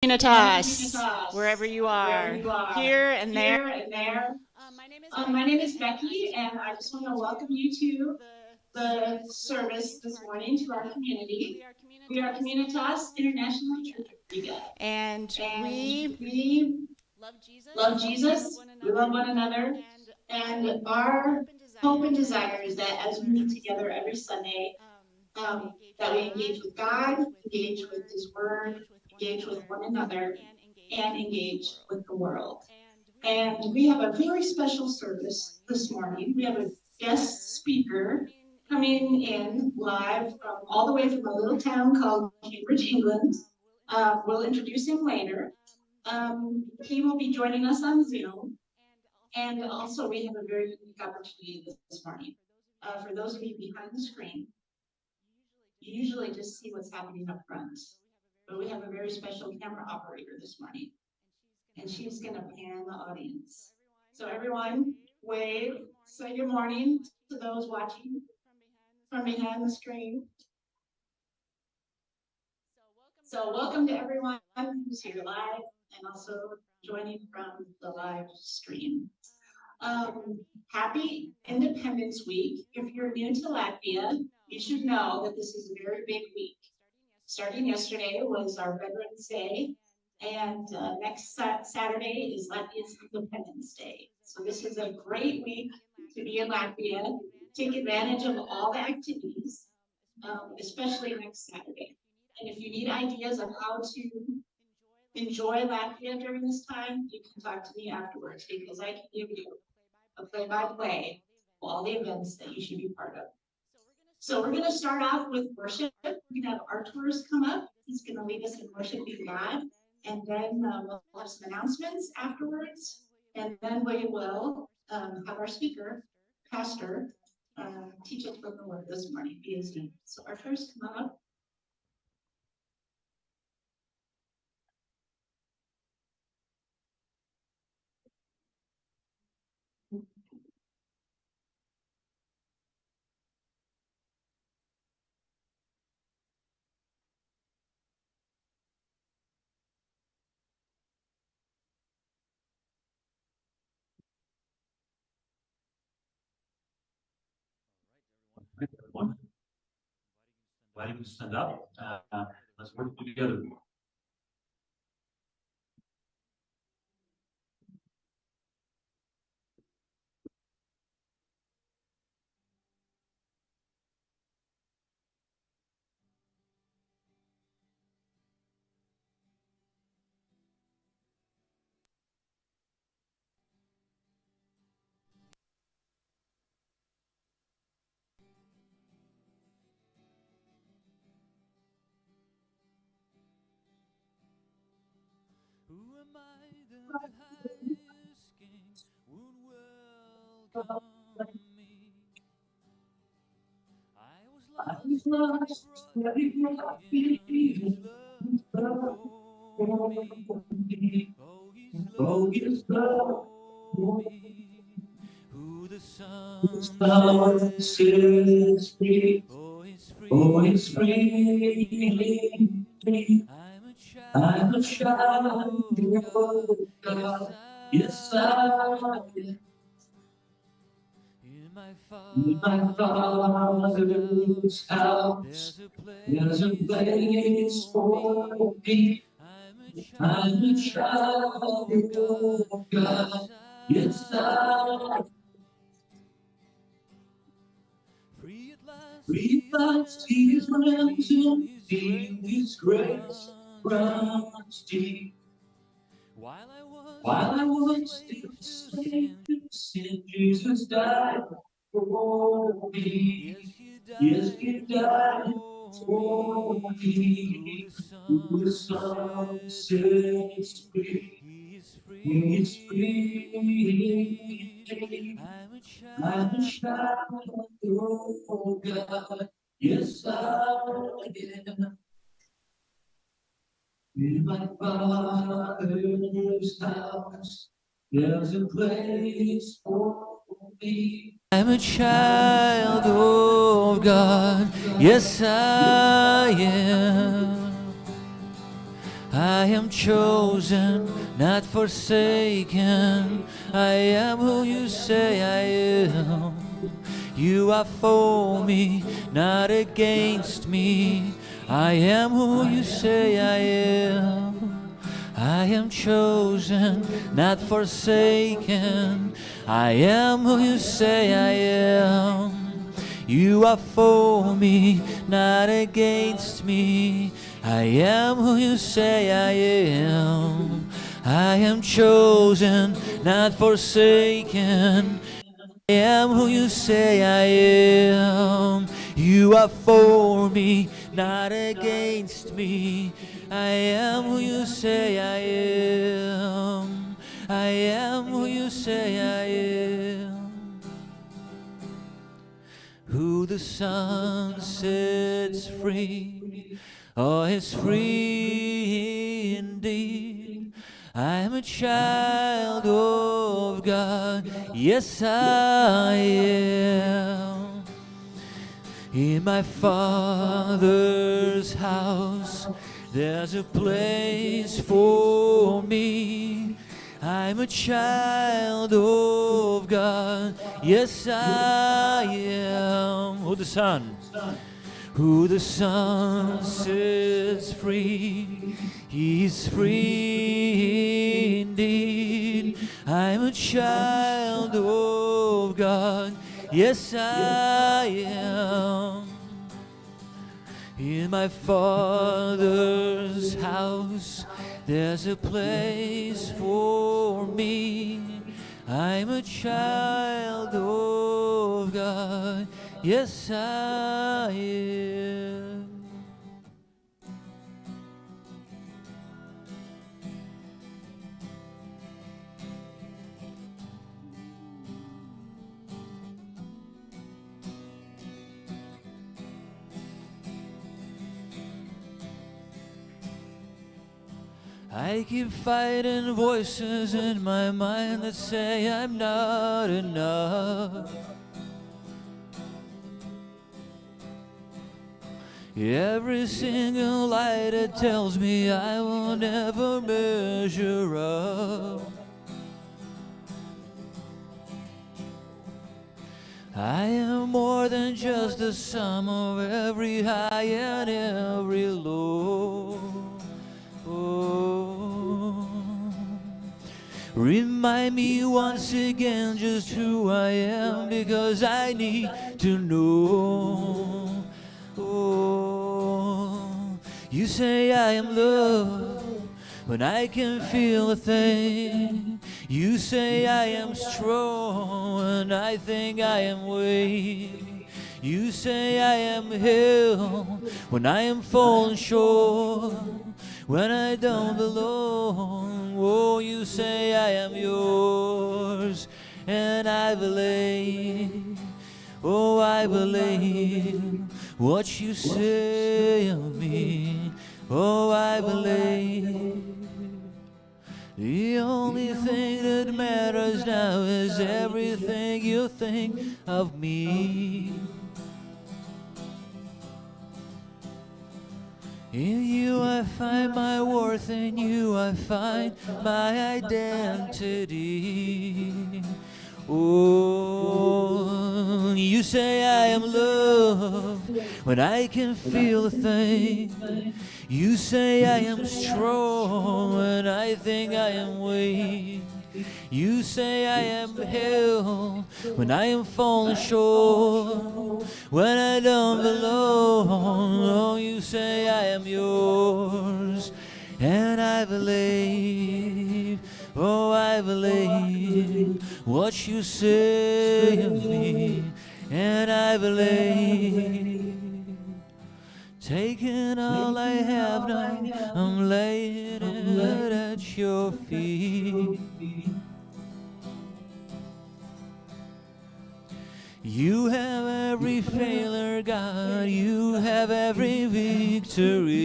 Communitas, wherever you Wherever are, you are, here and there. here and there. My name is My name Becky, is and I Becky, just want and to I just welcome want you to welcome to you to the the service this morning service to this our morning to our community. community. We are We are Communitas Communitas International Church International Riga, Church of Riga, and and we we love Jesus. love We love Jesus. one We love another, one another, and our and our hope and hope desire and is that desire as we is meet that as we together meet every together Sunday, every Sunday, that we engage that with we God, engage with God, engage with His engage with Word, His Word, engage with one engage with another, one another, and engage and with the engage world. with the world. And we have a And very we have a special very special service service this this morning. morning. We We have have a a guest guest speaker speaker coming coming in in live live from all the all way the way from a from a little little town town called called Cambridge, Cambridge, England. England. We'll introduce him later. He will be joining us on Zoom. And also, we have a very unique opportunity this morning. For those of you behind the screen, you usually just see what's happening up front. But we have a very special camera operator this morning, and she's going to pan the audience. So everyone, wave, say good morning to those watching from behind the screen. So welcome to everyone who's here live and also joining from the live stream. Happy Independence Week. If you're new to Latvia, you should know that this is a very big week. Starting yesterday was our Veterans Day, and next Saturday is Latvia's Independence Day. So this is a great week to be in Latvia. Take advantage of all the activities, especially next Saturday. And if you need ideas on how to enjoy Latvia during this time, you can talk to me afterwards because I can give you a play-by-play of all the events that you should be part of. So we're going to start off with worship. We're going to have Arturus come up. He's going to lead us in worshiping God. And then we'll have some announcements afterwards. And then we will have our speaker, Pastor, teach us from the Word this morning via Zoom. So Arturus, come on up. Everyone, inviting you to stand up. Let's work together. Who am I that the highest king would welcome me? I was lost, yet he brought me in his love for me. Oh, his Oh, love yes, for me. Who the sun God sets free, says free. oh, is Oh, it's free free. indeed. I'm a I'm a child child of God. of Yes, God. Yes, I I am. am. In my In my Father's Father's house, house, there's a there's a place place for for me. me. I'm a I'm a child child of God. of Yes, God. Yes, I I am. am. Free at last, Free He is last His ransomed ransom, me. His in grace His grace runs deep. runs deep. While I was While I still a was still slave a to slave sin, to sin, Jesus died for yes, me. He Yes, died He died for for me. Who me. the Who the Son Son sets sets free, free, He is He's free free. indeed. I'm a I'm a child. child of God. Yes, I am. In my Father's house, there's a place for me. I'm a child of God. Yes, I am. I am chosen, not forsaken. I am who you say I am. You are for me, not against me. I am who you say I am. I am chosen, not forsaken. I am who you say I am. You are for me, not against me. I am who you say I am. I am chosen, not forsaken. I am who you say I am. You are for me, not against me. I am who you say I am. I am who you say I am. Who the Son sets free, oh, is free indeed. I am a child of God, yes I am. In my Father's house, there's a place for me. I'm a child of God, yes I am. Who the Son? Who the Son sets free, He's free indeed. I'm a child of God, yes I am. In my Father's house, there's a place for me. I'm a child of God, yes I am. I keep fighting voices in my mind that say I'm not enough. Every single lie that tells me I will never measure up. I am more than just the sum of every high and every low. Oh, remind me once again just who I am, because I need to know. Oh, you say I am love when I can feel a thing. You say I am strong when I think I am weak. You say I am held when I am falling short, when I don't belong. Oh, you say I am yours, and I believe. Oh, I believe what you say of me. Oh, I believe. The only thing that matters now is everything you think of me. In you I find my worth, in you I find my identity. Oh, you say I am loved when I can feel a thing. You say I am strong when I think I am weak. You say I am held when I am falling short, when I don't belong. Oh, you say I am yours, and I believe. Oh, I believe what you say of me, and I believe. Taking all I have now, I'm laying it at your feet. You have every failure, God, you have every victory.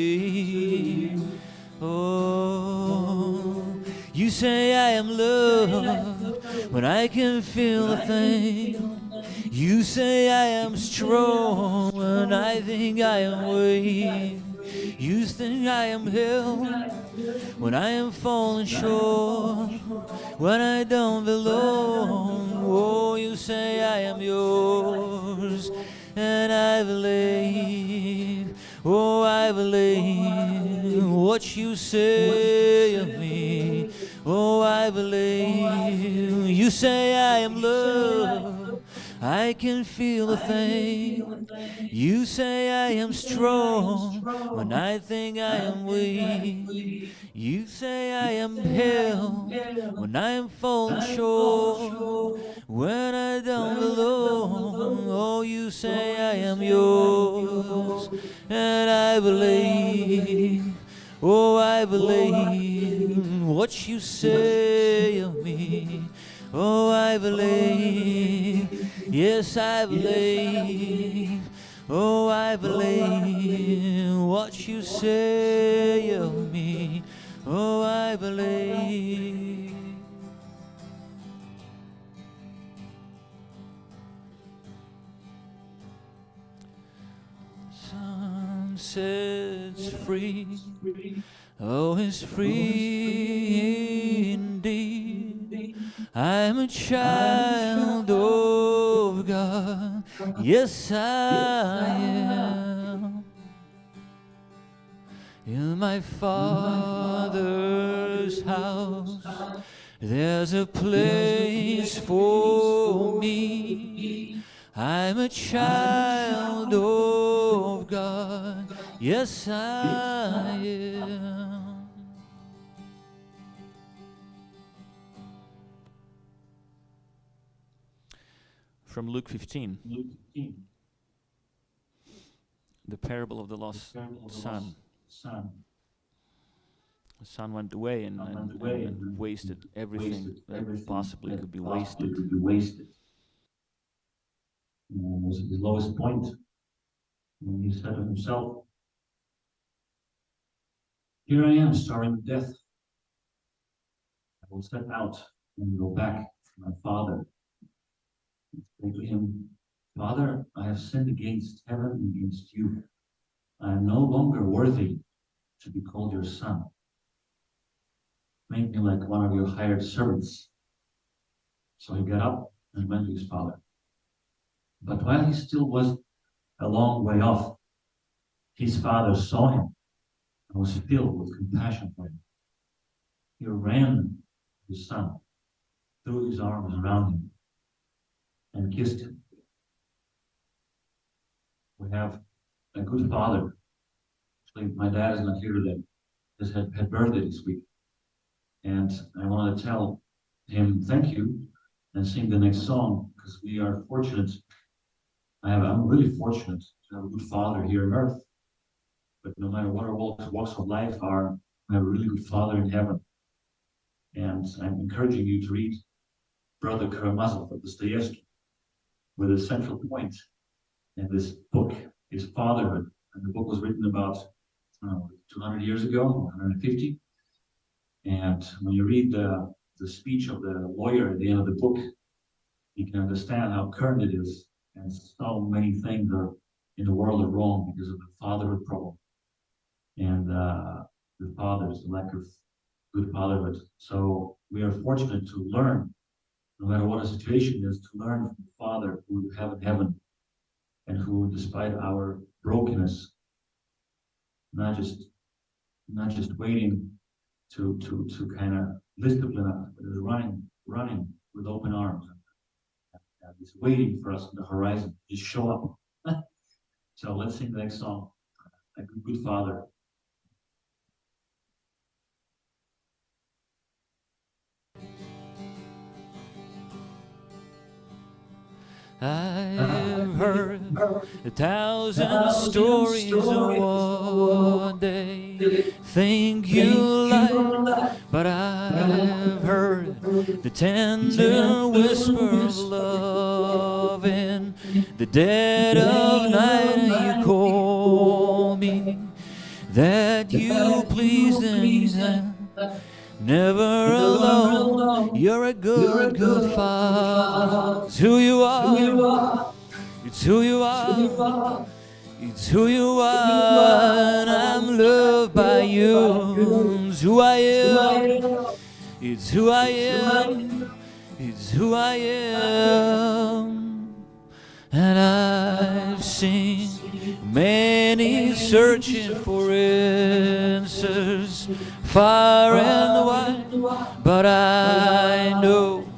Oh, you say I am loved when I can feel a thing. You say I am strong when I think I am weak. You think I am held when I am falling short, when I don't belong. Oh, you say I am yours, and I believe. Oh, I believe what you say of me. Oh, I believe. You say I am loved, I can feel the thing. You say I am strong when I think I am weak. You say I am held when I am falling short, when I don't belong. Oh, you say I am yours, and I believe. Oh, I believe what you say of me. Oh, I believe. Yes, I believe. Oh, I believe what you say of me. Oh, I believe. Sun sets free. Oh, it's free indeed. I'm a child of God. Yes, I am. In my Father's house, there's a place for me. I'm a child of God. Yes, I am. From Luke 15, the parable of the lost son. The son went away and wasted everything that possibly could be wasted. It was at his lowest point. And he said to himself, "Here I am, starving to death. I will set out and go back to my father and say to him, Father, I have sinned against heaven and against you. I am no longer worthy to be called your son. Make me like one of your hired servants." So he got up and went to his father. But while he still was a long way off, his father saw him and was filled with compassion for him. He ran to his son, threw his arms around him, and kissed him. We have a good father. Actually, my dad is not here today. He had birthday this week. And I want to tell him thank you and sing the next song, because we are fortunate. I'm really fortunate to have a good father here on earth. But no matter what our walks of life are, we have a really good father in heaven. And I'm encouraging you to read Brother Karamazov of Dostoevsky, with a central point in this book is fatherhood. And the book was written about 200 years ago, 150. And when you read the speech of the lawyer at the end of the book, you can understand how current it is. And so many things are in the world are wrong because of the fatherhood problem. And the fathers, the lack of good fatherhood. So we are fortunate to learn, no matter what the situation is, to learn from the Father who we have in heaven, and who, despite our brokenness, not just waiting to kind of discipline us, but is running with open arms. And he's waiting for us on the horizon. Just show up. So let's sing the next song, A Good Father. I've heard 1,000 stories of one day, think you like, but I've heard the tender whisper of love in the dead of night. You call me, that you pleased and never alone. You're a good father. It's who you are. It's who you are. It's who you are, and I'm loved by you. It's who I am. It's who I am. It's who I am. And I've seen many searching for answers far and wide, but I know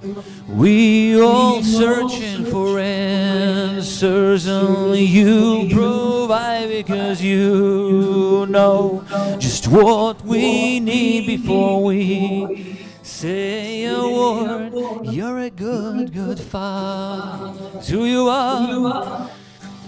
we all searching for answers, only you provide, because you know just what we need before we say a word. You're a good, good father. It's who you are.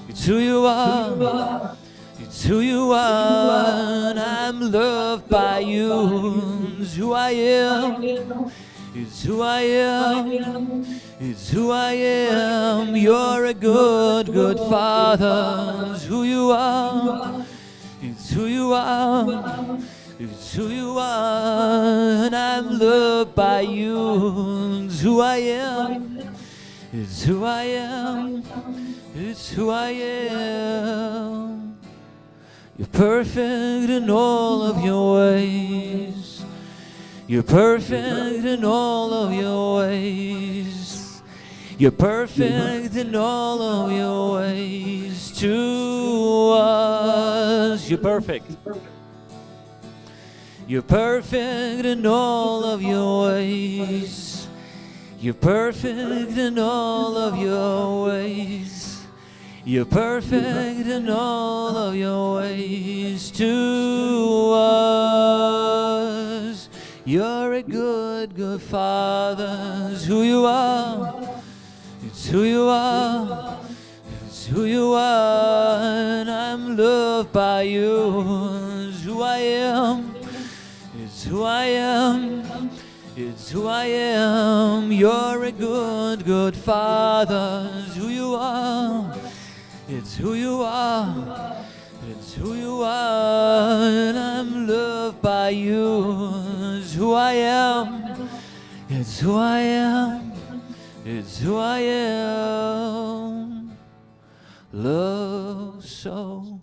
It's who you are. It's who you are. And I'm loved by you. It's who I am. It's who I am. It's who I am. You're a good, good father. It's who you are. It's who you are. It's who you are, and I'm loved by you. It's who I am. It's who I am. It's who I am. You're perfect in all of your ways. You're perfect in all of your ways. You're perfect in all of your ways to us. You're perfect. You're perfect in all of your ways. You're perfect in all of your ways. You're perfect in all of your ways to us. You're a good, good father. It's who you are. It's who you are. It's who you are. And I'm loved by you. It's who I am. It's who I am. It's who I am. You're a good, good father. It's who you are. It's who you are. It's who you are. And I'm loved by you. It's who I am. It's who I am. It's who I am. Love so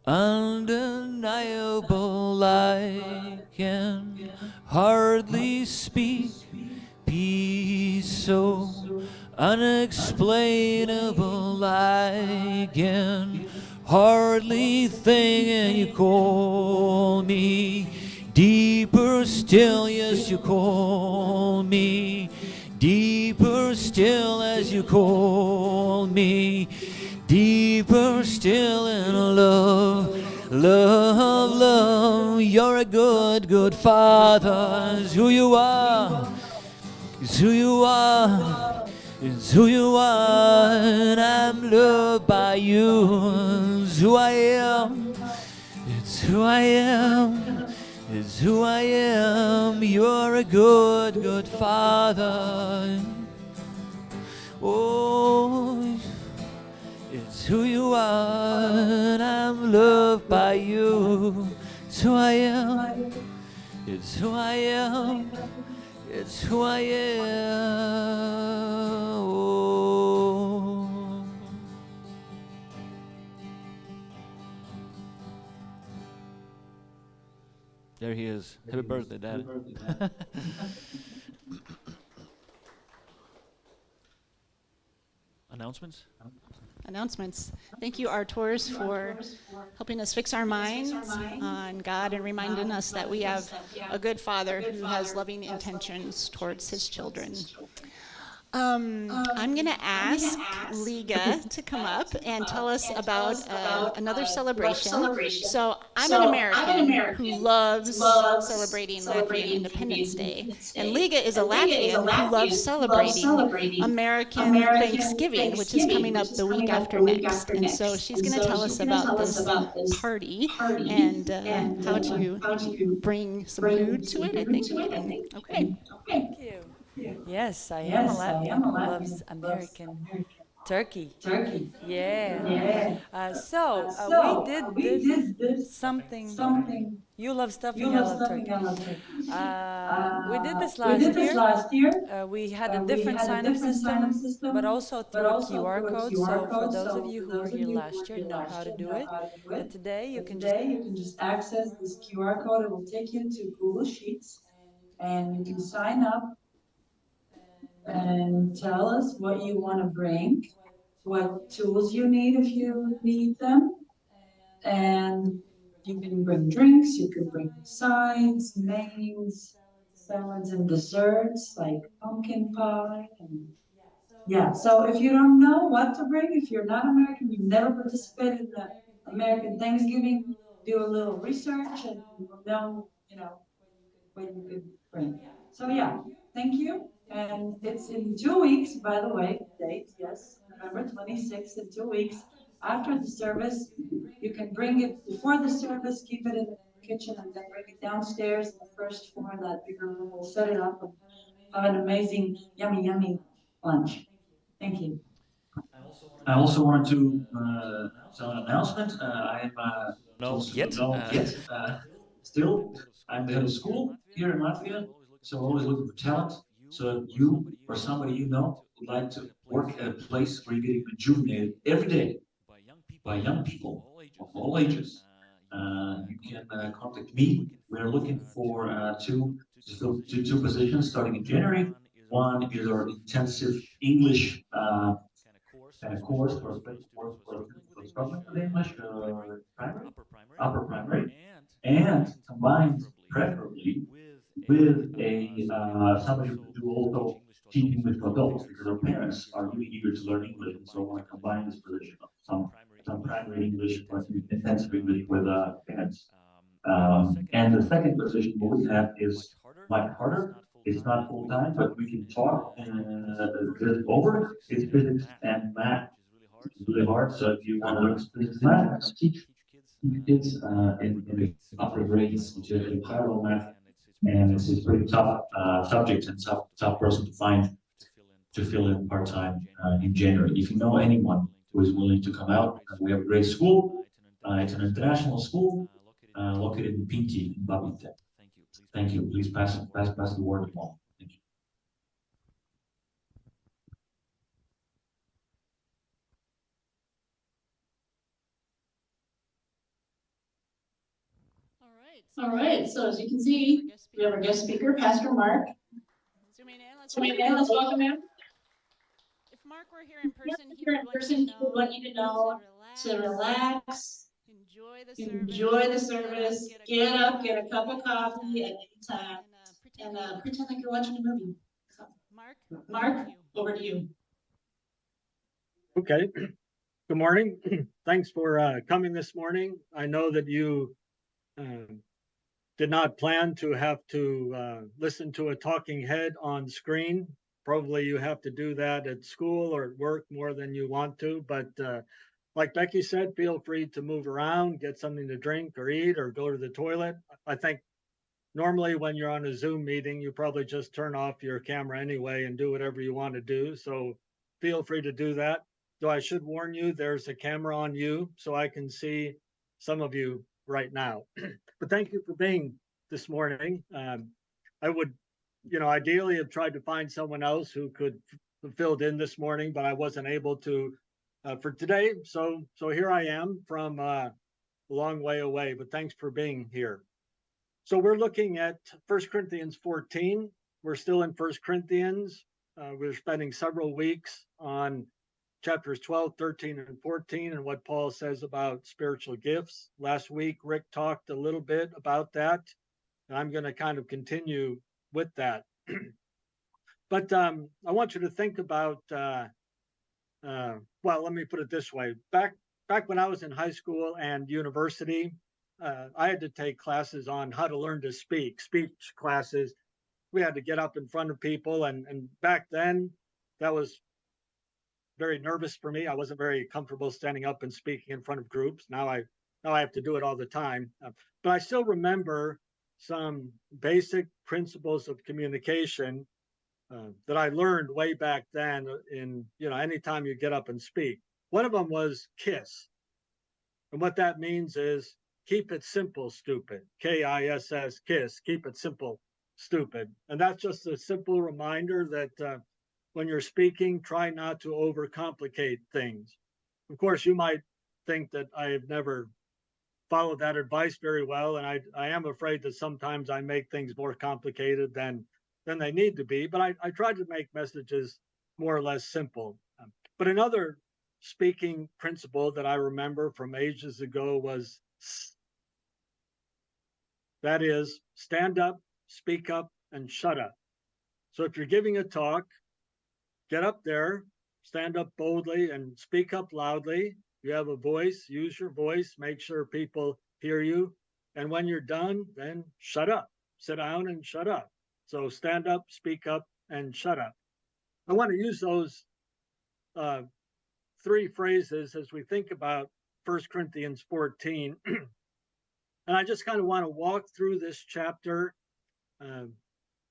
undeniable, I can hardly speak. Peace so unexplainable, I can hardly think. And you call me deeper still, yes, you call me deeper still, as you call me deeper still in love, love, love. You're a good, good father. It's who you are. It's who you are. It's who you are. And I'm loved by you. It's who I am. It's who I am. It's who I am. You're a good, good father. Oh, it's who you are, and I'm loved by you. It's who I am. It's who I am. It's who I am. Oh. There he is. Happy birthday, Dad. Announcements? Announcements. Thank you, our tours, for helping us fix our minds on God and reminding us that we have a good Father who has loving intentions towards his children. I'm going to ask Liga to come up and tell us about another celebration. So I'm an American who loves celebrating Latvian Independence Day. And Liga is a Latvian who loves celebrating American Thanksgiving, which is coming up the week after next. And so she's going to tell us about this party and how to bring some food to it, I think. Okay. Thank you. Yes, I am a Latvian who loves American turkey. Yeah. We did this something. You love stuffing, I love turkey. We did this We did last this year. last year. We had a We different had a sign-up different sign-up system, system, but also but through a also QR through a code. QR So for code. those of So you for who were those of here you who last were year here know how last to year do know it. how to do But it. today you But can just today you can just access this QR code. It will take you to Google Sheets and you can sign up and tell us what you want to bring, what tools you need if you need them. And you can bring drinks, you can bring sides, mains, salads and desserts like pumpkin pie. And yeah, so if you don't know what to bring, if you're not American, you've never participated in the American Thanksgiving, do a little research and you will know, what you could bring. So yeah, thank you. And it's in 2 weeks, by the way, date, yes, November 26th, in 2 weeks. After the service, you can bring it before the service, keep it in the kitchen, and then bring it downstairs in the first floor, that bigger room. We'll set it up and have an amazing, yummy, yummy lunch. Thank you. I also wanted to tell an announcement. I am, No, those who yet. don't know yet, still, I'm the head of school here in Latvia, so I'm always looking for talent. So if you or somebody you know would like to work at a place where you're getting rejuvenated every day by young people of all ages, you can contact me. We're looking for to fill two positions starting in January. One is our intensive English kind of course or special course for students who are struggling with English, primary, upper primary, and combined preferably with a somebody who could do also teach English to adults because our parents are really eager to learn English, and so I want to combine this position of some primary English or intensive English with parents. And the second position we're looking at is much harder. It's not full time, but we can talk this over. It's physics and math. It's really hard. So if you want to learn physics and math, teach kids in the upper grades, which is actually higher level math, and it's a pretty tough subject and tough person to find to fill in part time in January. If you know anyone who is willing to come out, we have a great school. It's an international school located in Pinti in Babite. Thank you. Please pass the word along. Thank you. All right, so as you can see, we have our guest speaker, Pastor Mark. Zooming in, let's Zooming in, let's welcome him. If Mark were here in person, he Here would in want person, you he would want you to know to relax, enjoy the service, get up, get a cup of coffee at any time, and pretend like you're watching a movie. So, Mark, over to you. Okay. Good morning. Thanks for coming this morning. I know that you did not plan to have to listen to a talking head on screen. Probably you have to do that at school or at work more than you want to. But like Becky said, feel free to move around, get something to drink or eat or go to the toilet. I think normally when you're on a Zoom meeting, you probably just turn off your camera anyway and do whatever you want to do. So feel free to do that. Though I should warn you, there's a camera on you, so I can see some of you right now. But thank you for being this morning. I would, ideally have tried to find someone else who could have filled in this morning, but I wasn't able to for today. So here I am from a long way away, but thanks for being here. So we're looking at 1 Corinthians 14. We're still in 1 Corinthians. We're spending several weeks on chapters 12, 13, and 14, and what Paul says about spiritual gifts. Last week, Rick talked a little bit about that, and I'm going to kind of continue with that. But I want you to think about, well, let me put it this way. Back when I was in high school and university, I had to take classes on how to learn to speak, speech classes. We had to get up in front of people, and back then, that was very nervous for me. I wasn't very comfortable standing up and speaking in front of groups. Now I have to do it all the time. But I still remember some basic principles of communication that I learned way back then in, anytime you get up and speak. One of them was KISS. And what that means is keep it simple, stupid. KISS, KISS, keep it simple, stupid. And that's just a simple reminder that when you're speaking, try not to overcomplicate things. Of course, you might think that I have never followed that advice very well, and I am afraid that sometimes I make things more complicated than they need to be, but I try to make messages more or less simple. But another speaking principle that I remember from ages ago was that is, stand up, speak up, and shut up. So if you're giving a talk, get up there, stand up boldly, and speak up loudly. You have a voice, use your voice, make sure people hear you. And when you're done, then shut up, sit down and shut up. So stand up, speak up, and shut up. I want to use those three phrases as we think about 1 Corinthians 14. And I just kind of want to walk through this chapter,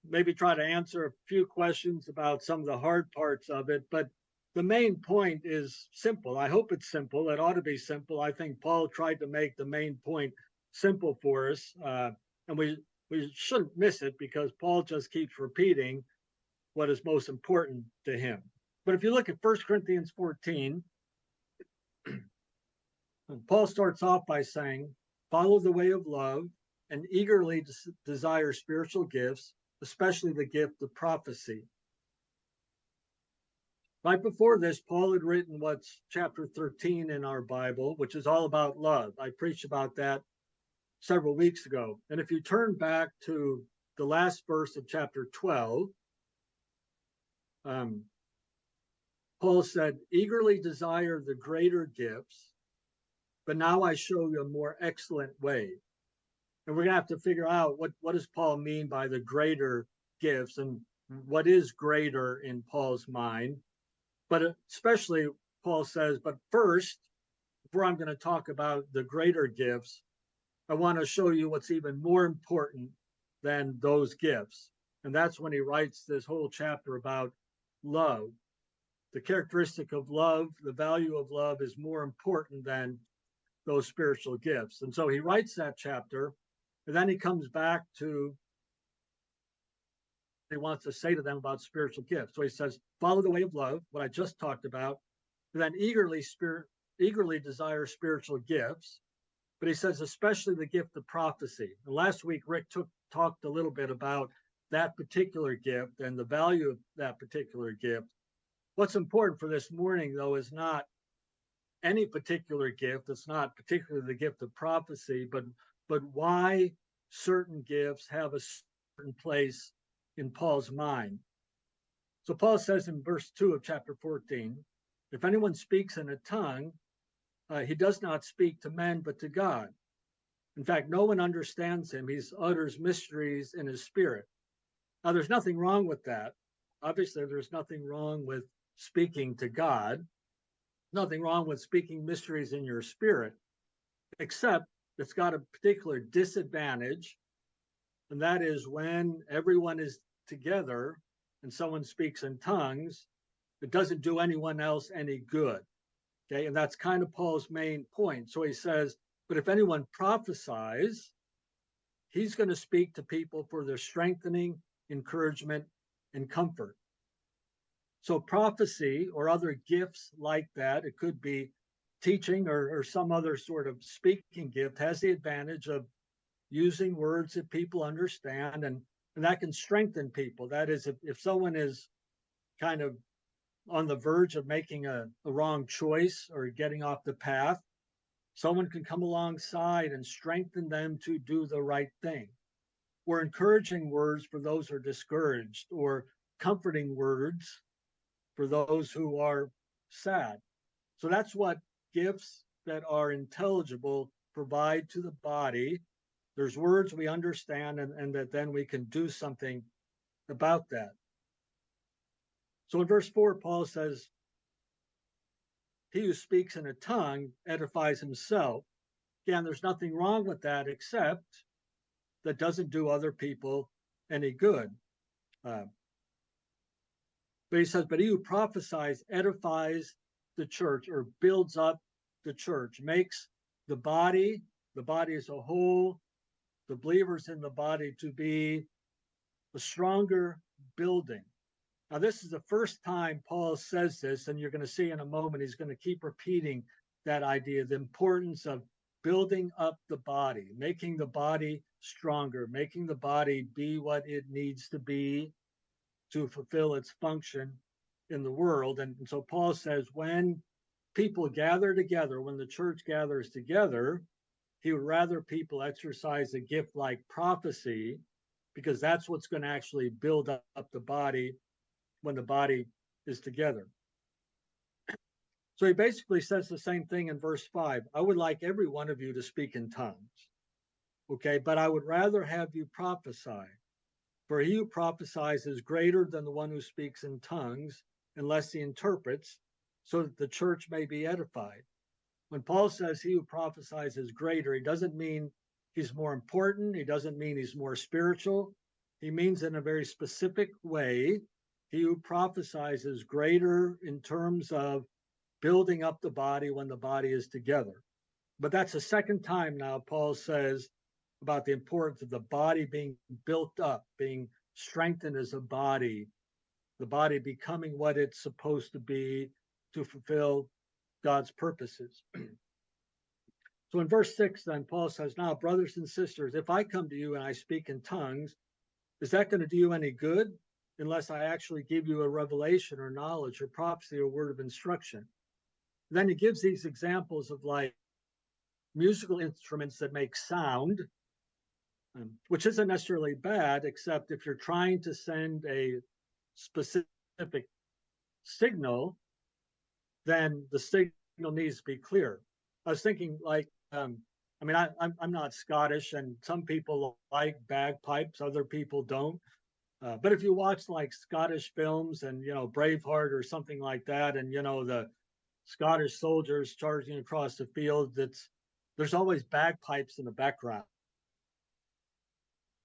maybe try to answer a few questions about some of the hard parts of it. But the main point is simple. I hope it's simple. It ought to be simple. I think Paul tried to make the main point simple for us. And we shouldn't miss it because Paul just keeps repeating what is most important to him. But if you look at 1 Corinthians 14, Paul starts off by saying, follow the way of love and eagerly desire spiritual gifts, especially the gift of prophecy. Right before this, Paul had written what's chapter 13 in our Bible, which is all about love. I preached about that several weeks ago. And if you turn back to the last verse of chapter 12, Paul said, eagerly desire the greater gifts, but now I show you a more excellent way. And we're going to have to figure out what does Paul mean by the greater gifts and what is greater in Paul's mind. But especially Paul says, but first, before I'm going to talk about the greater gifts, I want to show you what's even more important than those gifts. And that's when he writes this whole chapter about love. The characteristic of love, the value of love is more important than those spiritual gifts. And so he writes that chapter, and then he comes back to he wants to say to them about spiritual gifts. So he says, follow the way of love, what I just talked about, and then eagerly desire spiritual gifts. But he says, especially the gift of prophecy. And last week, Rick talked a little bit about that particular gift and the value of that particular gift. What's important for this morning, though, is not any particular gift. It's not particularly the gift of prophecy, but why certain gifts have a certain place in Paul's mind. So Paul says in verse 2 of chapter 14, if anyone speaks in a tongue, he does not speak to men, but to God. In fact, no one understands him. He utters mysteries in his spirit. Now, there's nothing wrong with that. Obviously, there's nothing wrong with speaking to God. Nothing wrong with speaking mysteries in your spirit, except it's got a particular disadvantage. And that is when everyone is together and someone speaks in tongues, it doesn't do anyone else any good. Okay, and that's kind of Paul's main point. So he says, but if anyone prophesies, he's going to speak to people for their strengthening, encouragement, and comfort. So prophecy or other gifts like that, it could be teaching or some other sort of speaking gift, has the advantage of using words that people understand, and that can strengthen people. That is, if someone is kind of on the verge of making a wrong choice or getting off the path, someone can come alongside and strengthen them to do the right thing. Or encouraging words for those who are discouraged, or comforting words for those who are sad. So that's what gifts that are intelligible provide to the body. There's words we understand and that then we can do something about that. So in verse 4, Paul says, he who speaks in a tongue edifies himself. Again, there's nothing wrong with that, except that doesn't do other people any good. But he says, but he who prophesies edifies the church, or builds up the church, makes the body as a whole, the believers in the body, to be a stronger building. Now, this is the first time Paul says this, and you're going to see in a moment, he's going to keep repeating that idea, the importance of building up the body, making the body stronger, making the body be what it needs to be to fulfill its function in the world. And so Paul says, when people gather together, when the church gathers together, he would rather people exercise a gift like prophecy, because that's what's going to actually build up the body when the body is together. So he basically says the same thing in verse 5. I would like every one of you to speak in tongues, okay? But I would rather have you prophesy. For he who prophesies is greater than the one who speaks in tongues, unless he interprets, so that the church may be edified. When Paul says he who prophesies is greater, he doesn't mean he's more important. He doesn't mean he's more spiritual. He means in a very specific way, he who prophesies is greater in terms of building up the body when the body is together. But that's the second time now Paul says about the importance of the body being built up, being strengthened as a body, the body becoming what it's supposed to be to fulfill God's purposes. So in verse 6, then Paul says, now, brothers and sisters, if I come to you and I speak in tongues, is that going to do you any good unless I actually give you a revelation or knowledge or prophecy or word of instruction? Then he gives these examples of like musical instruments that make sound, which isn't necessarily bad, except if you're trying to send a specific signal, then the signal needs to be clear. I was thinking like, I'm not Scottish, and some people like bagpipes, other people don't. But if you watch like Scottish films and, Braveheart or something like that, and, the Scottish soldiers charging across the field, there's always bagpipes in the background.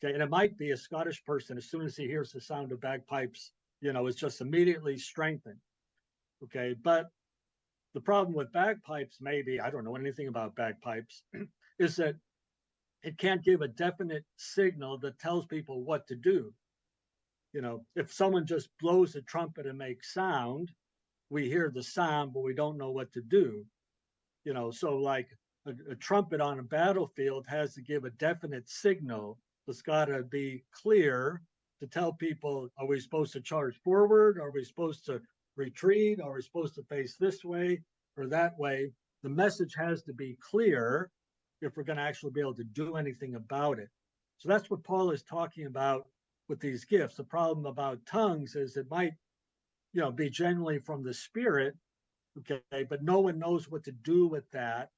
Okay, and it might be a Scottish person, as soon as he hears the sound of bagpipes, is just immediately strengthened. Okay, but the problem with bagpipes, maybe, I don't know anything about bagpipes, is that it can't give a definite signal that tells people what to do. If someone just blows a trumpet and makes sound, we hear the sound, but we don't know what to do. So like a trumpet on a battlefield has to give a definite signal. It's got to be clear to tell people, are we supposed to charge forward? Are we supposed to retreat? Are we supposed to face this way or that way? The message has to be clear if we're going to actually be able to do anything about it. So that's what Paul is talking about with these gifts. The problem about tongues is it might, be generally from the Spirit, okay, but no one knows what to do with that,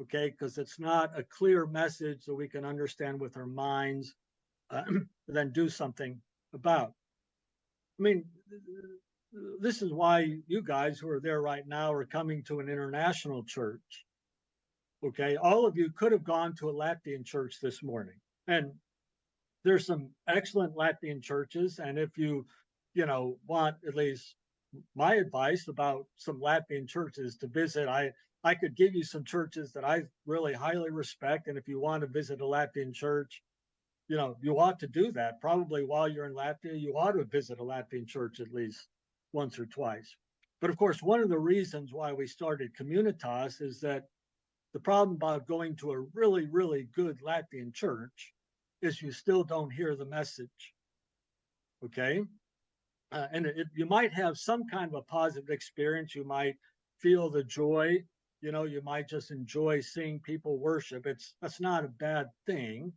okay, because it's not a clear message that we can understand with our minds, then do something about. I mean, this is why you guys who are there right now are coming to an international church. Okay, all of you could have gone to a Latvian church this morning, and there's some excellent Latvian churches. And if you, want at least my advice about some Latvian churches to visit, I could give you some churches that I really highly respect. And if you want to visit a Latvian church, you ought to do that. Probably while you're in Latvia, you ought to visit a Latvian church at least once or twice. But of course, one of the reasons why we started Communitas is that the problem about going to a really, really good Latvian church is you still don't hear the message, okay? You might have some kind of a positive experience. You might feel the joy, you might just enjoy seeing people worship. That's not a bad thing,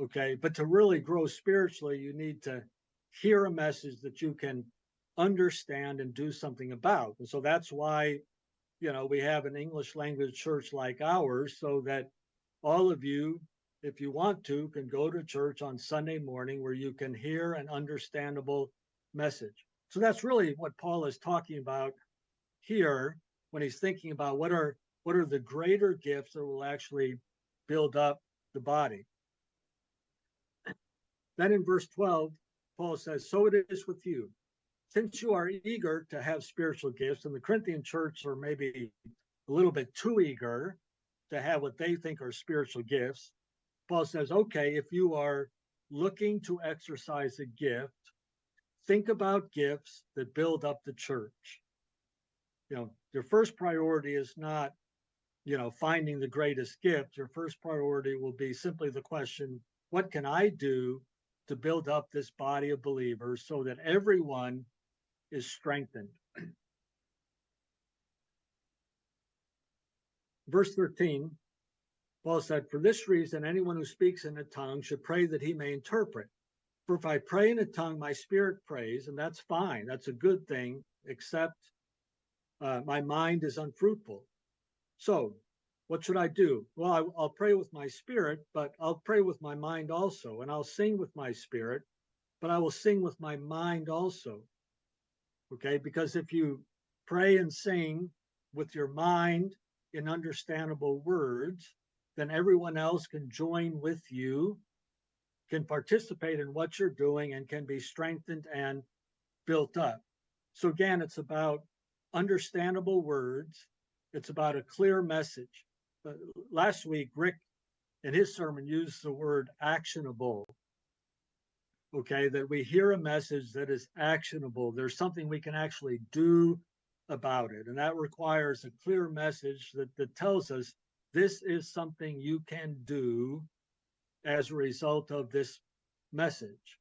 okay? But to really grow spiritually, you need to hear a message that you can understand and do something about. And so that's why, we have an English language church like ours, so that all of you, if you want to, can go to church on Sunday morning where you can hear an understandable message. So that's really what Paul is talking about here when he's thinking about what are the greater gifts that will actually build up the body. Then in verse 12, Paul says, so it is with you. Since you are eager to have spiritual gifts, and the Corinthian church are maybe a little bit too eager to have what they think are spiritual gifts, Paul says, okay, if you are looking to exercise a gift, think about gifts that build up the church. Your first priority is not, finding the greatest gift. Your first priority will be simply the question, what can I do to build up this body of believers so that everyone is strengthened? Verse 13, Paul said, for this reason, anyone who speaks in a tongue should pray that he may interpret. For if I pray in a tongue, my spirit prays, and that's fine. That's a good thing, except my mind is unfruitful. So what should I do? Well, I'll pray with my spirit, but I'll pray with my mind also, and I'll sing with my spirit, but I will sing with my mind also. Okay, because if you pray and sing with your mind in understandable words, then everyone else can join with you, can participate in what you're doing, and can be strengthened and built up. So again, it's about understandable words. It's about a clear message. Last week, Rick in his sermon used the word actionable. Okay, that we hear a message that is actionable. There's something we can actually do about it. And that requires a clear message that tells us this is something you can do as a result of this message.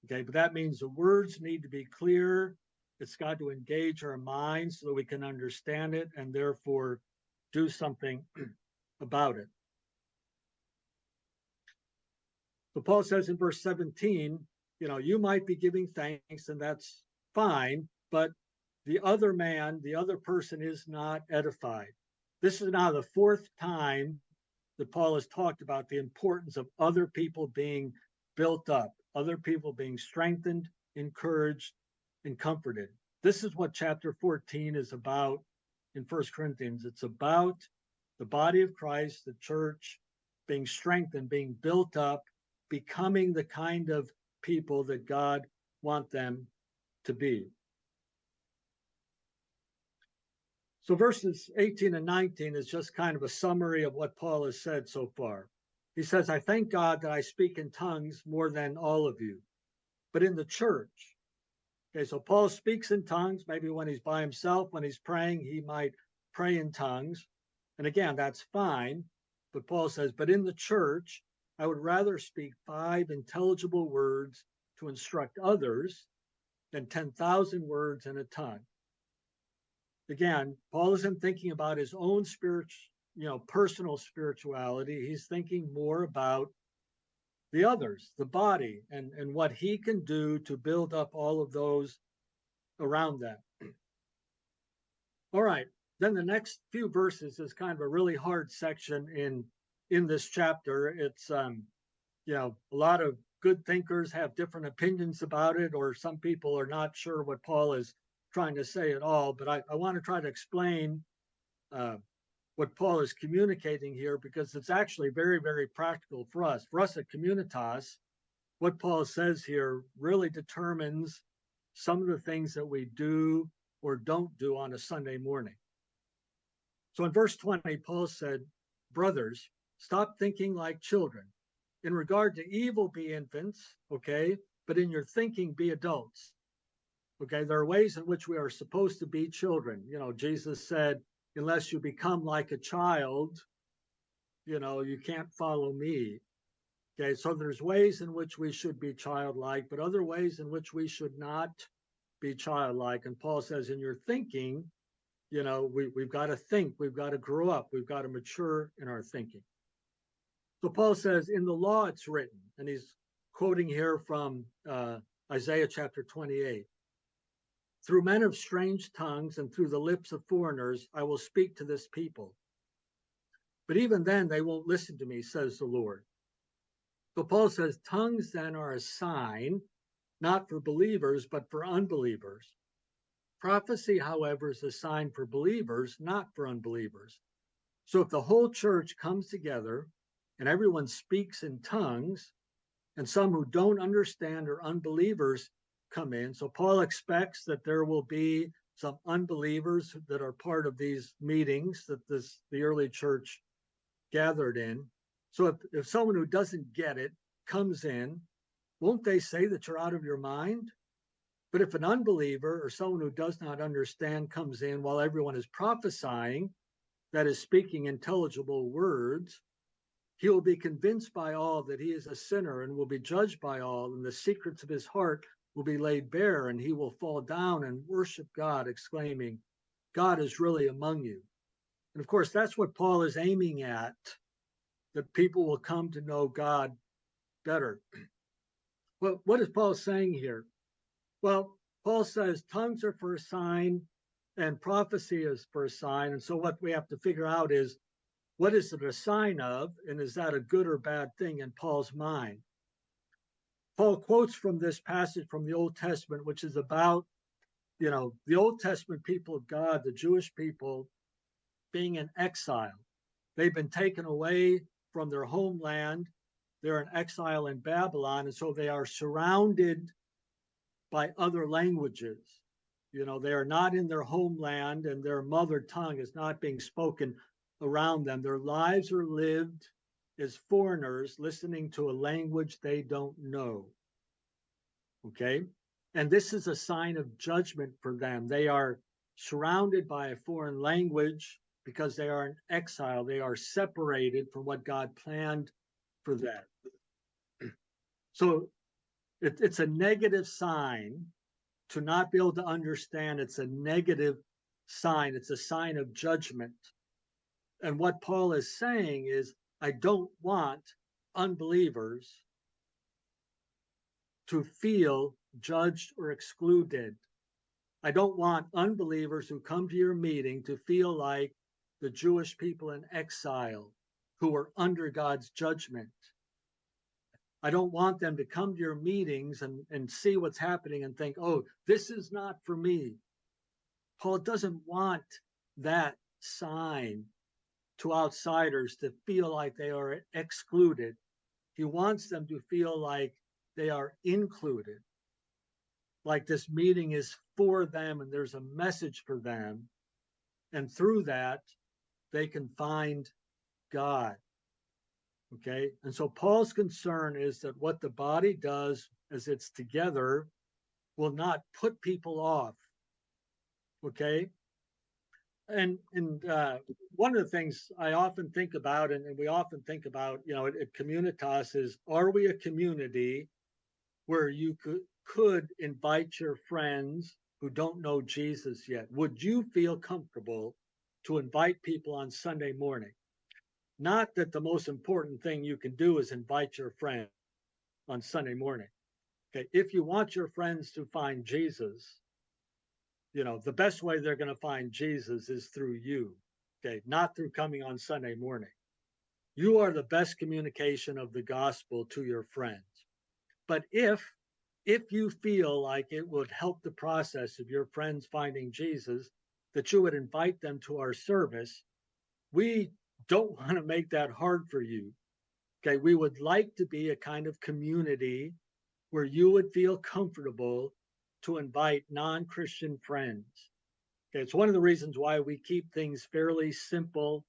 Okay, but that means the words need to be clear. It's got to engage our minds so that we can understand it and therefore do something about it. So Paul says in verse 17, you might be giving thanks and that's fine, but the other man, the other person is not edified. This is now the fourth time that Paul has talked about the importance of other people being built up, other people being strengthened, encouraged, and comforted. This is what chapter 14 is about in 1 Corinthians. It's about the body of Christ, the church, being strengthened, being built up, becoming the kind of people that God wants them to be. So verses 18 and 19 is just kind of a summary of what Paul has said so far. He says, I thank God that I speak in tongues more than all of you, but in the church. Okay, so Paul speaks in tongues. Maybe when he's by himself, when he's praying, he might pray in tongues. And again, that's fine. But Paul says, but in the church, I would rather speak 5 intelligible words to instruct others than 10,000 words in a tongue. Again, Paul isn't thinking about his own personal spirituality. He's thinking more about the others, the body, and what he can do to build up all of those around them. All right, then the next few verses is kind of a really hard section in this chapter. It's a lot of good thinkers have different opinions about it, or some people are not sure what Paul is trying to say at all, but I want to try to explain what Paul is communicating here, because it's actually very, very practical for us. For us at Communitas, what Paul says here really determines some of the things that we do or don't do on a Sunday morning. So in verse 20, Paul said, brothers, stop thinking like children. In regard to evil, be infants, okay? But in your thinking, be adults. Okay, there are ways in which we are supposed to be children. Jesus said, unless you become like a child, you can't follow me. Okay, so there's ways in which we should be childlike, but other ways in which we should not be childlike. And Paul says, in your thinking, we've got to think, we've got to grow up, we've got to mature in our thinking. So Paul says, in the law it's written, and he's quoting here from Isaiah chapter 28. Through men of strange tongues and through the lips of foreigners, I will speak to this people. But even then, they won't listen to me, says the Lord. So Paul says, tongues then are a sign, not for believers, but for unbelievers. Prophecy, however, is a sign for believers, not for unbelievers. So if the whole church comes together and everyone speaks in tongues, and some who don't understand are unbelievers come in. So Paul expects that there will be some unbelievers that are part of these meetings that the early church gathered in. So if someone who doesn't get it comes in won't they say that you're out of your mind? But if an unbeliever or someone who does not understand comes in while everyone is prophesying, that is speaking intelligible words, he will be convinced by all that he is a sinner and will be judged by all, and the secrets of his heart will be laid bare, and he will fall down and worship God, exclaiming, God is really among you. And of course, that's what Paul is aiming at, that people will come to know God better. Well, what is Paul saying here? Well, Paul says tongues are for a sign and prophecy is for a sign. And so what we have to figure out is, what is it a sign of? And is that a good or bad thing in Paul's mind? Paul quotes from this passage from the Old Testament, which is about, the Old Testament people of God, the Jewish people, being in exile. They've been taken away from their homeland. They're in exile in Babylon. And so they are surrounded by other languages. They are not in their homeland, and their mother tongue is not being spoken around them. Their lives are lived as foreigners listening to a language they don't know. Okay? And this is a sign of judgment for them. They are surrounded by a foreign language because they are in exile. They are separated from what God planned for them. So it's a negative sign to not be able to understand. It's a negative sign. It's a sign of judgment. And what Paul is saying is, I don't want unbelievers to feel judged or excluded. I don't want unbelievers who come to your meeting to feel like the Jewish people in exile who are under God's judgment. I don't want them to come to your meetings and see what's happening and think, oh, this is not for me. Paul doesn't want that sign to outsiders to feel like they are excluded. He wants them to feel like they are included, like this meeting is for them and there's a message for them. And through that, they can find God. Okay. And so Paul's concern is that what the body does as it's together will not put people off. Okay. And one of the things I often think about, and we often think about, at Communitas is, are we a community where you could invite your friends who don't know Jesus yet? Would you feel comfortable to invite people on Sunday morning? Not that the most important thing you can do is invite your friend on Sunday morning. Okay, if you want your friends to find Jesus, the best way they're going to find Jesus is through you. Okay, not through coming on Sunday morning. You are the best communication of the gospel to your friends. But if you feel like it would help the process of your friends finding Jesus, that you would invite them to our service, we don't want to make that hard for you. Okay, we would like to be a kind of community where you would feel comfortable to invite non-Christian friends. Okay, it's one of the reasons why we keep things fairly simple,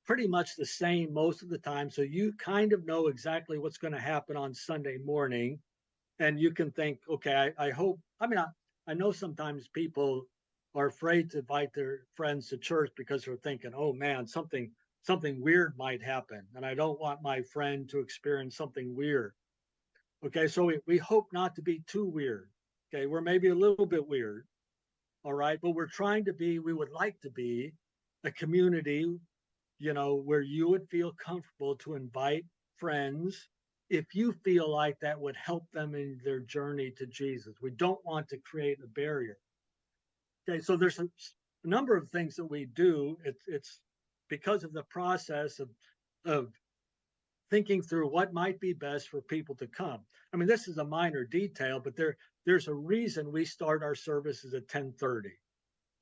pretty much the same most of the time, so you kind of know exactly what's going to happen on Sunday morning. And you can think, okay, I hope, I know sometimes people are afraid to invite their friends to church because they're thinking, oh man, something weird might happen. And I don't want my friend to experience something weird. Okay, so we hope not to be too weird. Okay, we're maybe a little bit weird. All right, but we would like to be a community, where you would feel comfortable to invite friends if you feel like that would help them in their journey to Jesus. We don't want to create a barrier. Okay, so there's a number of things that we do. It's because of the process of thinking through what might be best for people to come. This is a minor detail, but there's a reason we start our services at 10:30.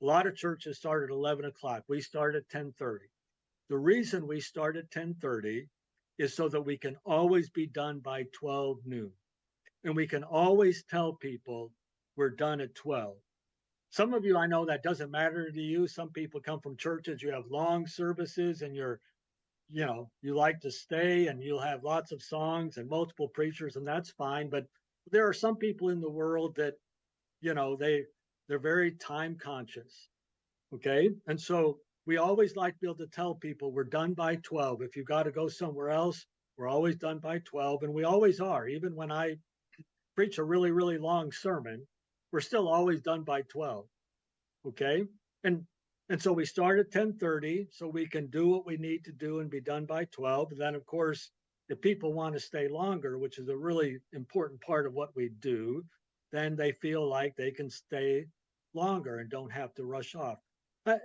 A lot of churches start at 11 o'clock. We start at 10:30. The reason we start at 10:30 is so that we can always be done by 12 noon. And we can always tell people we're done at 12. Some of you, I know that doesn't matter to you. Some people come from churches, you have long services and you're you like to stay and you'll have lots of songs and multiple preachers, and that's fine. But there are some people in the world that, they're very time conscious. Okay. And so we always like to be able to tell people we're done by 12. If you got to go somewhere else, we're always done by 12. And we always are. Even when I preach a really, really long sermon, we're still always done by 12. Okay. And and so we start at 10:30 so we can do what we need to do and be done by 12. And then of course, if people want to stay longer, which is a really important part of what we do, then they feel like they can stay longer and don't have to rush off. I'm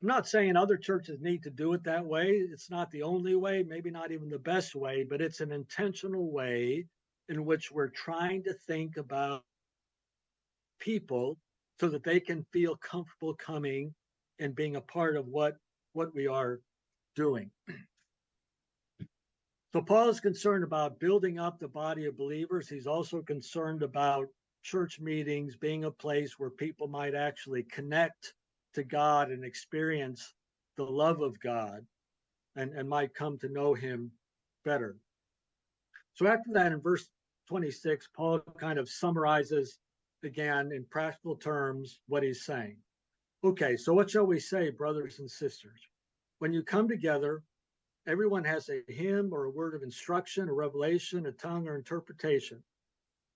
not saying other churches need to do it that way. It's not the only way, maybe not even the best way, but it's an intentional way in which we're trying to think about people so that they can feel comfortable coming and being a part of what we are doing. So Paul is concerned about building up the body of believers. He's also concerned about church meetings being a place where people might actually connect to God and experience the love of God and might come to know him better. So after that, in verse 26, Paul kind of summarizes again in practical terms what he's saying. Okay, so what shall we say, brothers and sisters? When you come together, everyone has a hymn or a word of instruction, a revelation, a tongue, or interpretation.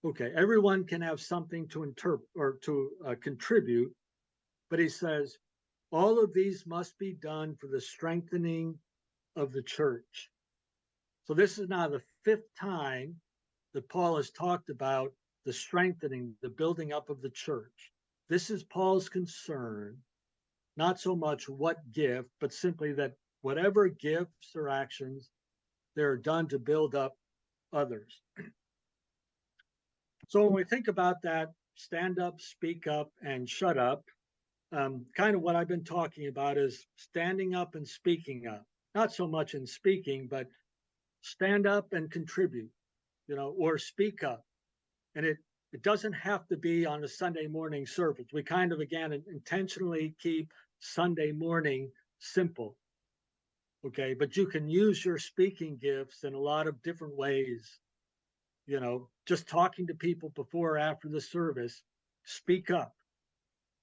Okay, everyone can have something to interpret or to contribute, but he says, all of these must be done for the strengthening of the church. So this is now the fifth time that Paul has talked about the strengthening, the building up of the church. This is Paul's concern, not so much what gift, but simply that whatever gifts or actions, they're done to build up others. So when we think about that, stand up, speak up, and shut up, kind of what I've been talking about is standing up and speaking up. Not so much in speaking, but stand up and contribute, or speak up. And it doesn't have to be on a Sunday morning service. We kind of, again, intentionally keep Sunday morning simple. Okay, but you can use your speaking gifts in a lot of different ways. Just talking to people before or after the service, speak up.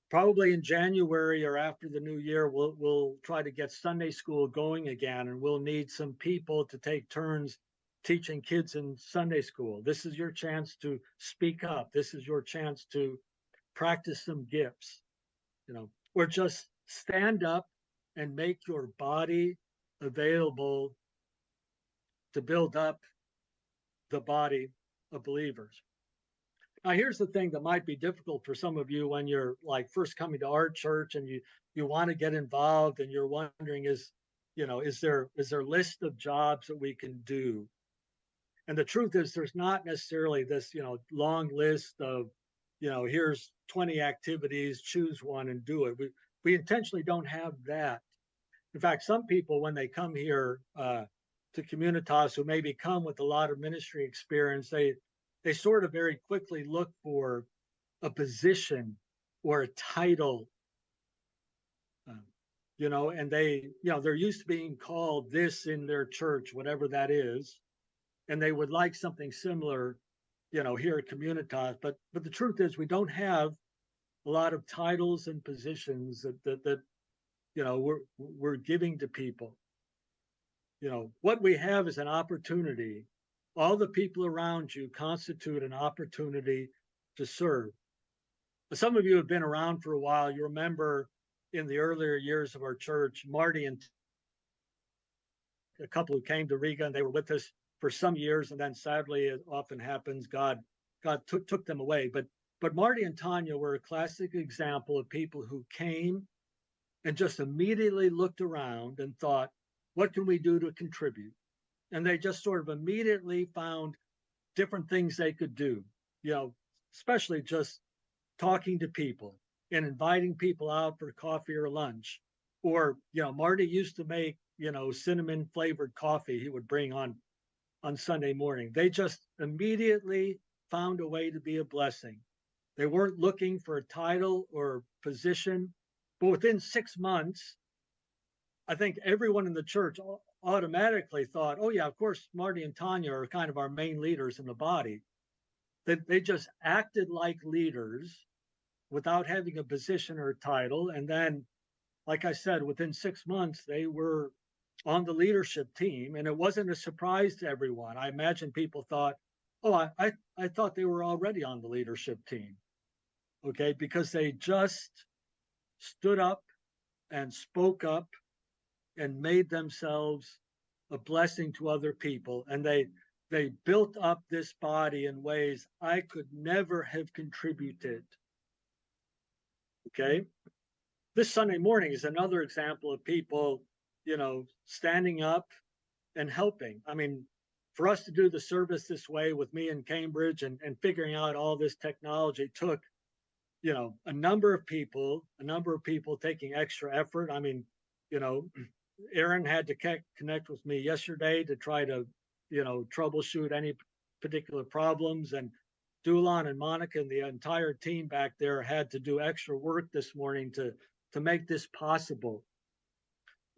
Probably in January or after the new year, we'll try to get Sunday school going again, and we'll need some people to take turns teaching kids in Sunday school. This is your chance to speak up. This is your chance to practice some gifts, or just stand up and make your body available to build up the body of believers. Now, here's the thing that might be difficult for some of you when you're like first coming to our church and you want to get involved and you're wondering is there a list of jobs that we can do? And the truth is there's not necessarily this, long list of, here's 20 activities, choose one and do it. We intentionally don't have that. In fact, some people, when they come here to Communitas, who maybe come with a lot of ministry experience, they sort of very quickly look for a position or a title, and they're used to being called this in their church, whatever that is, and they would like something similar, here at Communitas. But the truth is, we don't have a lot of titles and positions that we're giving to people. What we have is an opportunity. All the people around you constitute an opportunity to serve. Some of you have been around for a while. You remember in the earlier years of our church, Marty and a couple who came to Riga, and they were with us for some years, and then sadly, it often happens, God took them away. But Marty and Tanya were a classic example of people who came and just immediately looked around and thought, what can we do to contribute? And they just sort of immediately found different things they could do, especially just talking to people and inviting people out for coffee or lunch. Or, Marty used to make, cinnamon flavored coffee he would bring on Sunday morning. They just immediately found a way to be a blessing. They weren't looking for a title or position, but within 6 months, I think everyone in the church, automatically thought, oh yeah, of course, Marty and Tanya are kind of our main leaders in the body. They just acted like leaders without having a position or a title. And then, like I said, within 6 months, they were on the leadership team, and it wasn't a surprise to everyone. I imagine people thought, oh, I thought they were already on the leadership team. Okay, because they just stood up and spoke up and made themselves a blessing to other people. And they built up this body in ways I could never have contributed. Okay. This Sunday morning is another example of people, standing up and helping. I mean, for us to do the service this way with me in Cambridge and figuring out all this technology took, a number of people taking extra effort. I mean, Aaron had to connect with me yesterday to try to, troubleshoot any particular problems. And Dulon and Monica and the entire team back there had to do extra work this morning to make this possible.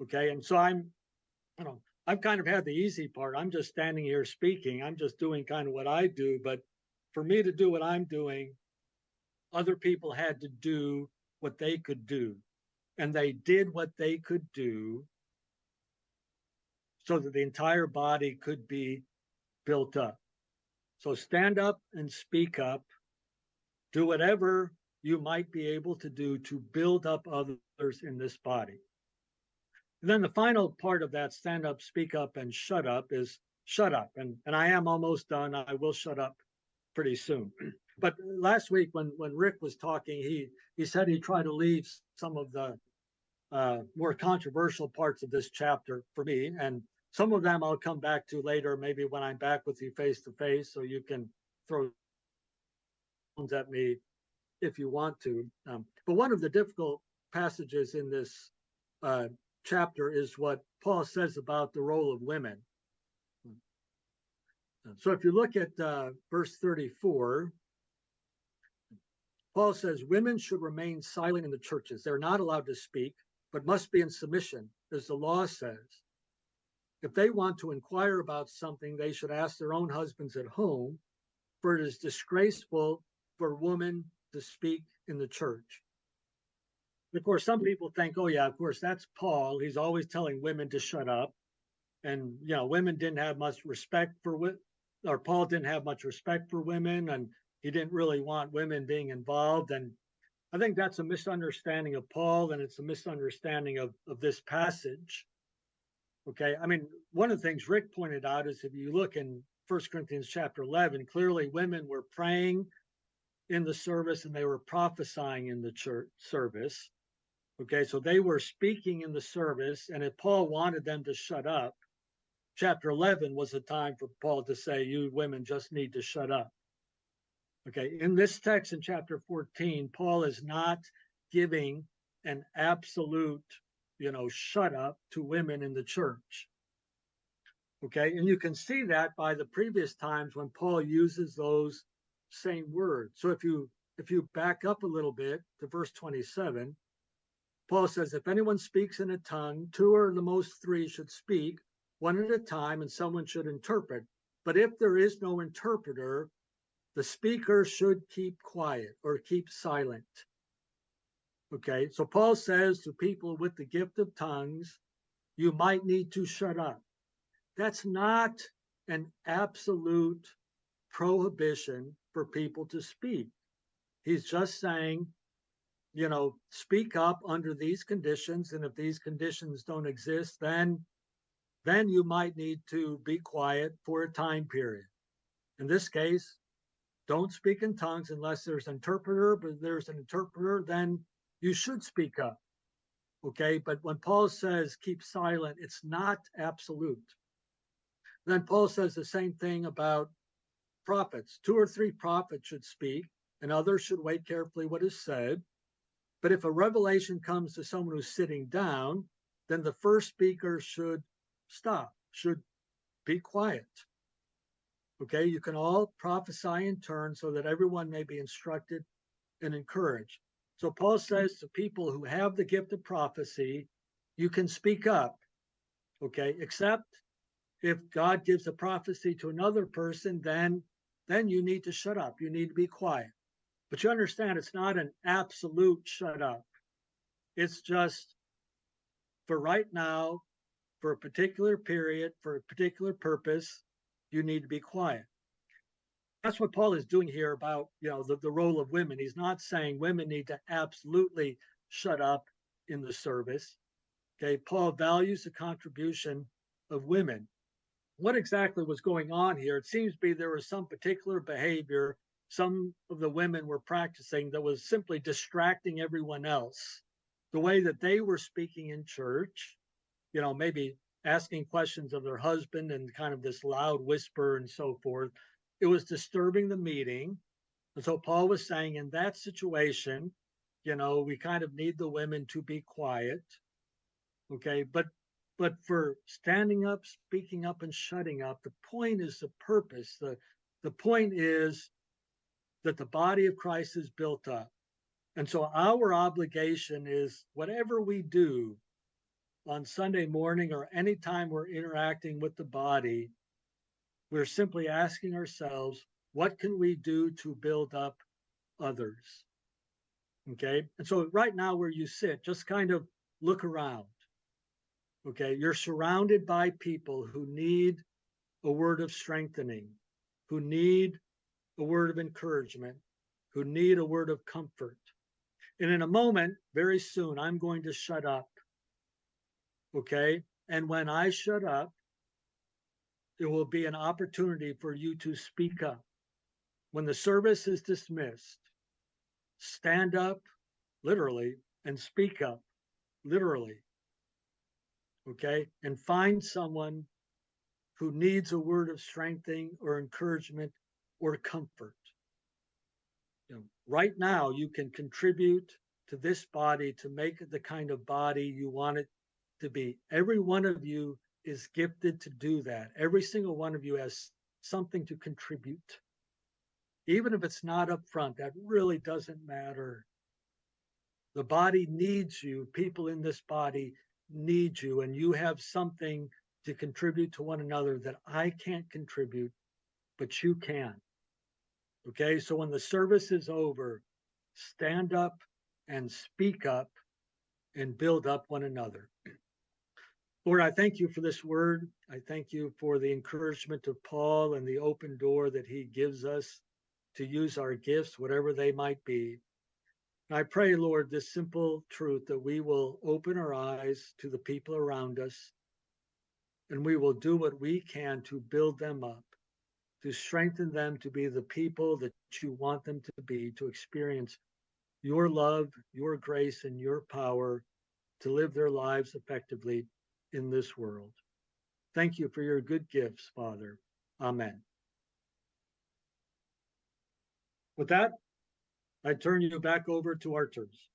Okay. And so I've kind of had the easy part. I'm just standing here speaking. I'm just doing kind of what I do. But for me to do what I'm doing, other people had to do what they could do. And they did what they could do so that the entire body could be built up. So stand up and speak up. Do whatever you might be able to do to build up others in this body. And then the final part of that stand up, speak up, and shut up is shut up. And I am almost done. I will shut up pretty soon. But last week when Rick was talking, he said he tried to leave some of the more controversial parts of this chapter for me. And some of them I'll come back to later, maybe when I'm back with you face to face, so you can throw at me if you want to. But one of the difficult passages in this chapter is what Paul says about the role of women. So if you look at verse 34, Paul says, women should remain silent in the churches. They're not allowed to speak, but must be in submission, as the law says. If they want to inquire about something, they should ask their own husbands at home, for it is disgraceful for a woman to speak in the church. And of course, some people think, oh yeah, of course, that's Paul. He's always telling women to shut up. And, women didn't have much respect or Paul didn't have much respect for women, and he didn't really want women being involved. And I think that's a misunderstanding of Paul, and it's a misunderstanding of this passage. Okay, I mean, one of the things Rick pointed out is if you look in 1 Corinthians chapter 11, clearly women were praying in the service and they were prophesying in the church service. Okay, so they were speaking in the service, and if Paul wanted them to shut up, chapter 11 was a time for Paul to say, you women just need to shut up. Okay, in this text in chapter 14, Paul is not giving an absolute, shut up to women in the church. Okay, and you can see that by the previous times when Paul uses those same words. So if you back up a little bit to verse 27, Paul says, if anyone speaks in a tongue, 2 or the most 3 should speak, one at a time, and someone should interpret. But if there is no interpreter, the speaker should keep quiet or keep silent. Okay, so Paul says to people with the gift of tongues, you might need to shut up. That's not an absolute prohibition for people to speak. He's just saying, speak up under these conditions, and if these conditions don't exist, then you might need to be quiet for a time period. In this case, don't speak in tongues unless there's an interpreter, but if there's an interpreter, then you should speak up. Okay, but when Paul says keep silent, it's not absolute. Then Paul says the same thing about prophets. 2 or 3 prophets should speak, and others should wait carefully what is said. But if a revelation comes to someone who's sitting down, then the first speaker should stop, should be quiet. Okay, you can all prophesy in turn so that everyone may be instructed and encouraged. So Paul says to people who have the gift of prophecy, you can speak up, Okay, except if God gives a prophecy to another person, then you need to shut up. You need to be quiet. But you understand it's not an absolute shut up. It's just for right now, for a particular period, for a particular purpose, you need to be quiet. That's what Paul is doing here about, the role of women. He's not saying women need to absolutely shut up in the service. Okay, Paul values the contribution of women. What exactly was going on here? It seems to be there was some particular behavior some of the women were practicing that was simply distracting everyone else. The way that they were speaking in church, maybe asking questions of their husband and kind of this loud whisper and so forth. It was disturbing the meeting. And so Paul was saying in that situation, we kind of need the women to be quiet. Okay. But for standing up, speaking up, and shutting up, the point is the purpose. The point is that the body of Christ is built up. And so our obligation is whatever we do on Sunday morning or anytime we're interacting with the body, we're simply asking ourselves, what can we do to build up others? Okay. And so right now where you sit, just kind of look around. Okay. You're surrounded by people who need a word of strengthening, who need a word of encouragement, who need a word of comfort. And in a moment, very soon, I'm going to shut up. Okay. And when I shut up, there will be an opportunity for you to speak up. When the service is dismissed, stand up, literally, and speak up, literally. Okay. And find someone who needs a word of strengthening or encouragement or comfort. Right now, you can contribute to this body to make it the kind of body you want it to be. Every one of you is gifted to do that. Every single one of you has something to contribute. Even if it's not up front, that really doesn't matter. The body needs you. People in this body need you, and you have something to contribute to one another that I can't contribute, but you can. Okay, so when the service is over, stand up and speak up and build up one another. Lord, I thank you for this word. I thank you for the encouragement of Paul and the open door that he gives us to use our gifts, whatever they might be. And I pray, Lord, this simple truth that we will open our eyes to the people around us and we will do what we can to build them up, to strengthen them to be the people that you want them to be, to experience your love, your grace, and your power to live their lives effectively in this world. Thank you for your good gifts, Father. Amen. With that, I turn you back over to Arturs.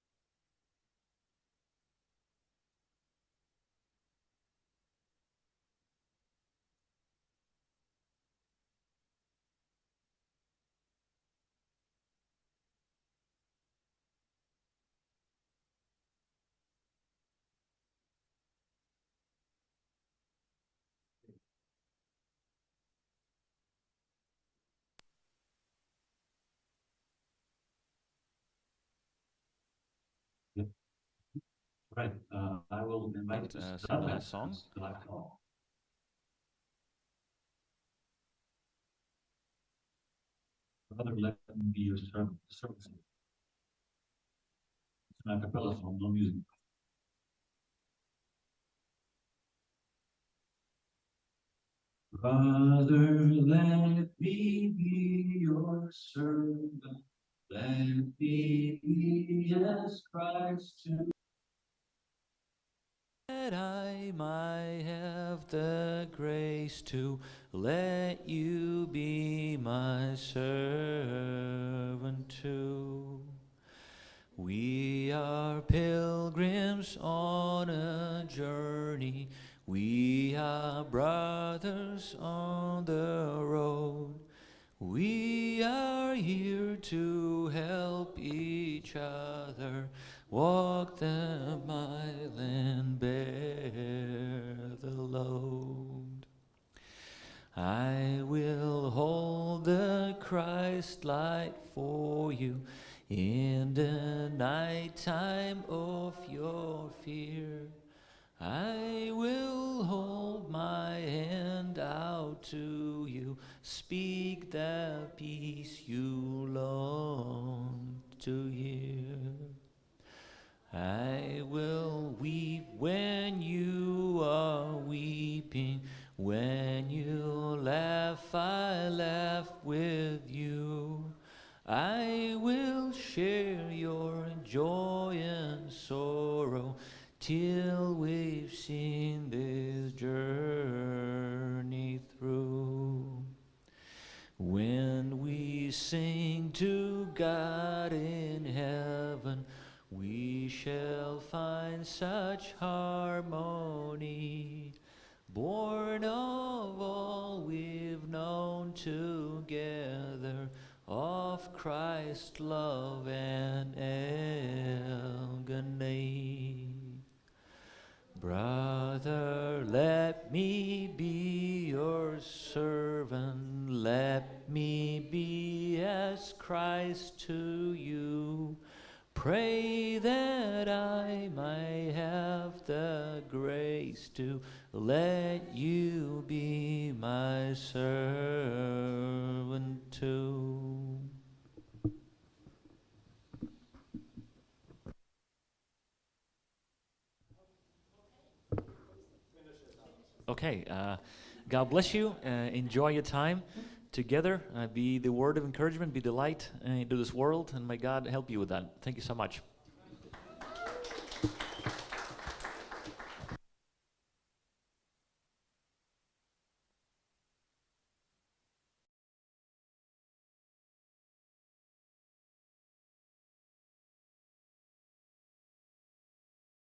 Yep. Right. I will invite you to Sing stand another up song. till I call. Father, let me be your servant. Service. It's an a cappella song, no music. Father, let me be your servant. Let me be as Christ to. That I might have the grace to let you be my servant too. We are pilgrims on a journey. We are brothers on the road. We are here to help each other walk the mile and bear the load. I will hold the Christ light for you in the night time of your fear. I will hold my hand out to you, speak the peace you long to hear. I will weep when you are weeping, when you laugh, I laugh with you. I will share your joy and sorrow till we've seen this journey through. When we sing to God in heaven, we shall find such harmony, born of all we've known together, of Christ's love and agony. Brother, let me be your servant, let me be as Christ to you. Pray that I may have the grace to let you be my servant too. Okay, God bless you. Enjoy your time together. Be the word of encouragement, be the light into this world, and may God help you with that. Thank you so much.